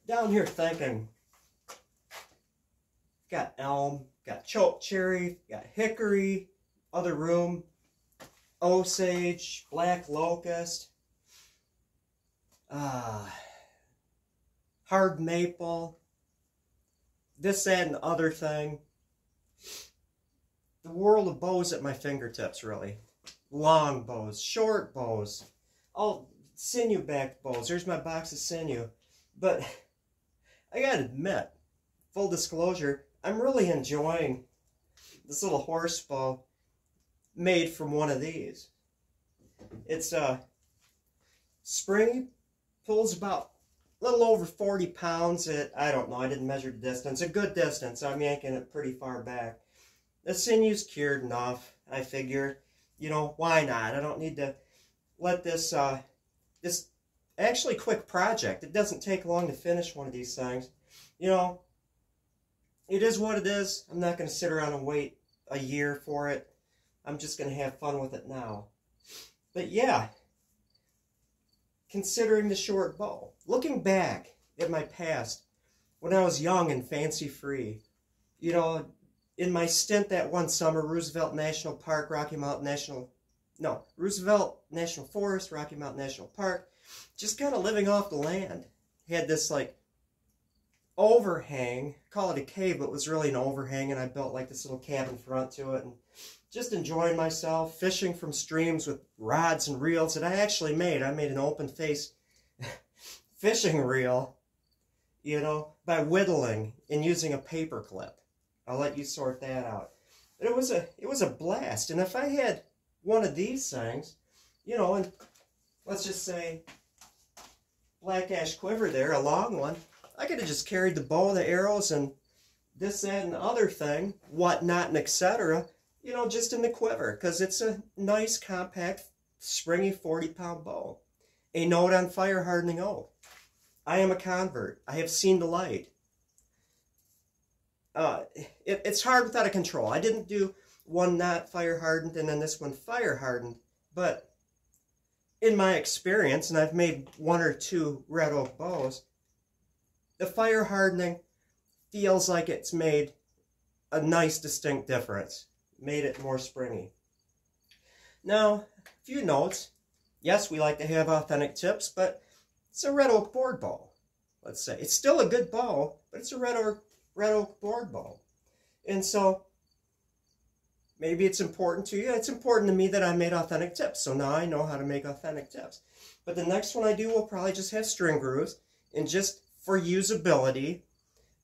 down here thinking, got elm, got choke cherry, got hickory, other room, osage, black locust, hard maple, this, that, and the other thing. The world of bows at my fingertips, really. Long bows, short bows, all sinew-backed bows. There's my box of sinew. But I gotta admit, full disclosure, I'm really enjoying this little horse bow made from one of these. It's springy, pulls about a little over 40 pounds at, I don't know, I didn't measure the distance, a good distance. I'm yanking it pretty far back. The sinew's cured enough, I figure. You know, why not? I don't need to let this, this actually quick project. It doesn't take long to finish one of these things. You know, it is what it is. I'm not going to sit around and wait a year for it. I'm just going to have fun with it now. But yeah, considering the short bow, looking back at my past when I was young and fancy-free, you know, in my stint that one summer, Roosevelt National Park, Roosevelt National Forest, Rocky Mountain National Park, just kind of living off the land. Had this like overhang, call it a cave, but it was really an overhang, and I built like this little cabin front to it, and just enjoying myself, fishing from streams with rods and reels that I actually made. I made an open face fishing reel, you know, by whittling and using a paper clip. I'll let you sort that out. But it was a blast. And if I had one of these things, you know, and let's just say black ash quiver there, a long one, I could have just carried the bow, the arrows, and this, that, and the other thing, whatnot, and etc., you know, just in the quiver, because it's a nice, compact, springy 40-pound bow. A note on fire hardening oak. I am a convert. I have seen the light. It's hard without a control. I didn't do one not fire hardened and then this one fire hardened, but in my experience, and I've made one or two red oak bows, the fire hardening feels like it's made a nice distinct difference, made it more springy. Now, a few notes. Yes, we like to have authentic tips, but it's a red oak board bow, let's say. It's still a good bow, but it's a red oak board bow. And so, maybe it's important to you. It's important to me that I made authentic tips, so now I know how to make authentic tips. But the next one I do will probably just have string grooves, and just for usability,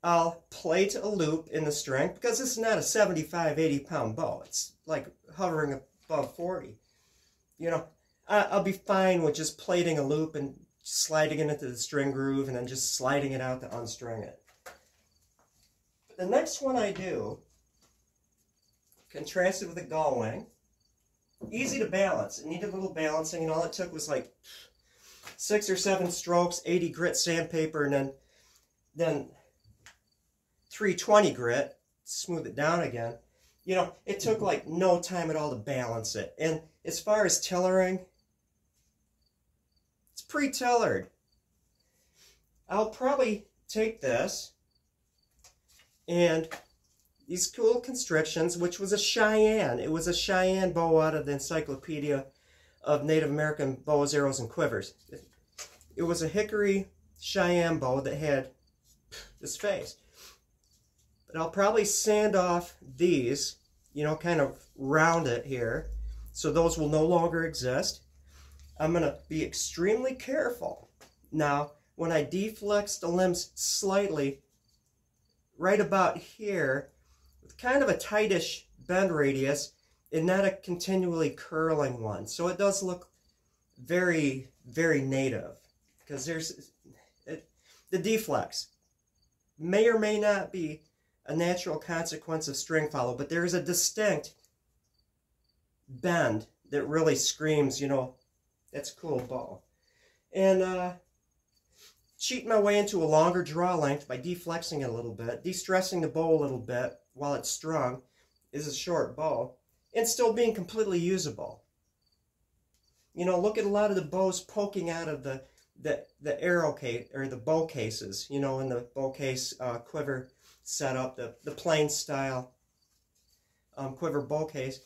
I'll plate a loop in the string, because this is not a 75, 80-pound bow. It's like hovering above 40. You know, I'll be fine with just plating a loop and sliding it into the string groove and then just sliding it out to unstring it. But the next one I do, contrasted with a gull wing, easy to balance. It needed a little balancing, and all it took was like 6 or 7 strokes, 80 grit sandpaper, and then 320 grit, smooth it down again. You know, it took like no time at all to balance it. And as far as tillering, it's pre-tillered. I'll probably take this and these cool constrictions, which was a Cheyenne. It was a Cheyenne bow out of the Encyclopedia of Native American Bows, Arrows, and Quivers. It was a hickory Cheyenne bow that had this face. But I'll probably sand off these, you know, kind of round it here, so those will no longer exist. I'm going to be extremely careful. Now, when I deflex the limbs slightly, right about here, with kind of a tightish bend radius, and not a continually curling one. So it does look very, very native, because there's the deflex may or may not be a natural consequence of string follow, but there is a distinct bend that really screams, you know, that's a cool bow. And cheating my way into a longer draw length by deflexing it a little bit, de-stressing the bow a little bit while it's strung, is a short bow, and still being completely usable. You know, look at a lot of the bows poking out of the the arrow case, or the bow cases, you know, in the bow case quiver setup, the plain style quiver bow case,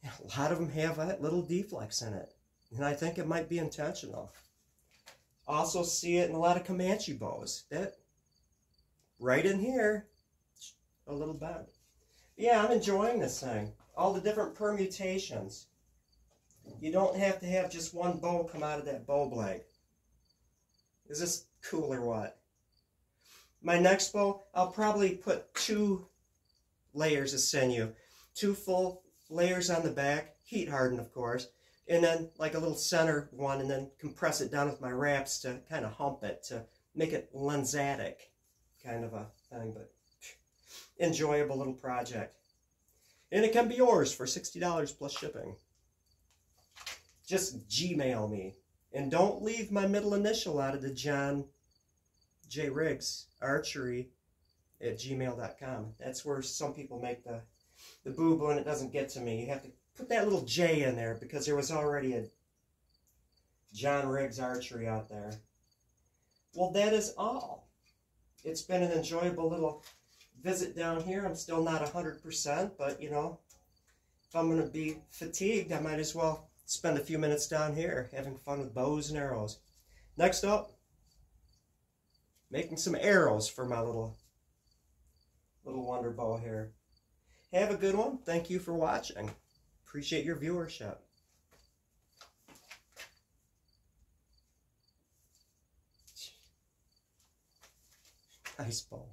a lot of them have that little deflex in it. And I think it might be intentional. Also see it in a lot of Comanche bows. That, right in here, a little bend. Yeah, I'm enjoying this thing. All the different permutations. You don't have to have just one bow come out of that bow blade. Is this cool or what? My next bow, I'll probably put 2 layers of sinew. 2 full layers on the back, heat hardened of course, and then like a little center one, and then compress it down with my wraps to kind of hump it, to make it lensatic kind of a thing, but enjoyable little project. And it can be yours for $60 plus shipping. Just Gmail me. And don't leave my middle initial out of the John J. Riggs Archery at gmail.com. That's where some people make the boo-boo and it doesn't get to me. You have to put that little J in there because there was already a John Riggs Archery out there. Well, that is all. It's been an enjoyable little visit down here. I'm still not 100%, but you know, if I'm going to be fatigued, I might as well spend a few minutes down here having fun with bows and arrows. Next up, making some arrows for my little wonder bow here. Have a good one. Thank you for watching. Appreciate your viewership. Nice bow.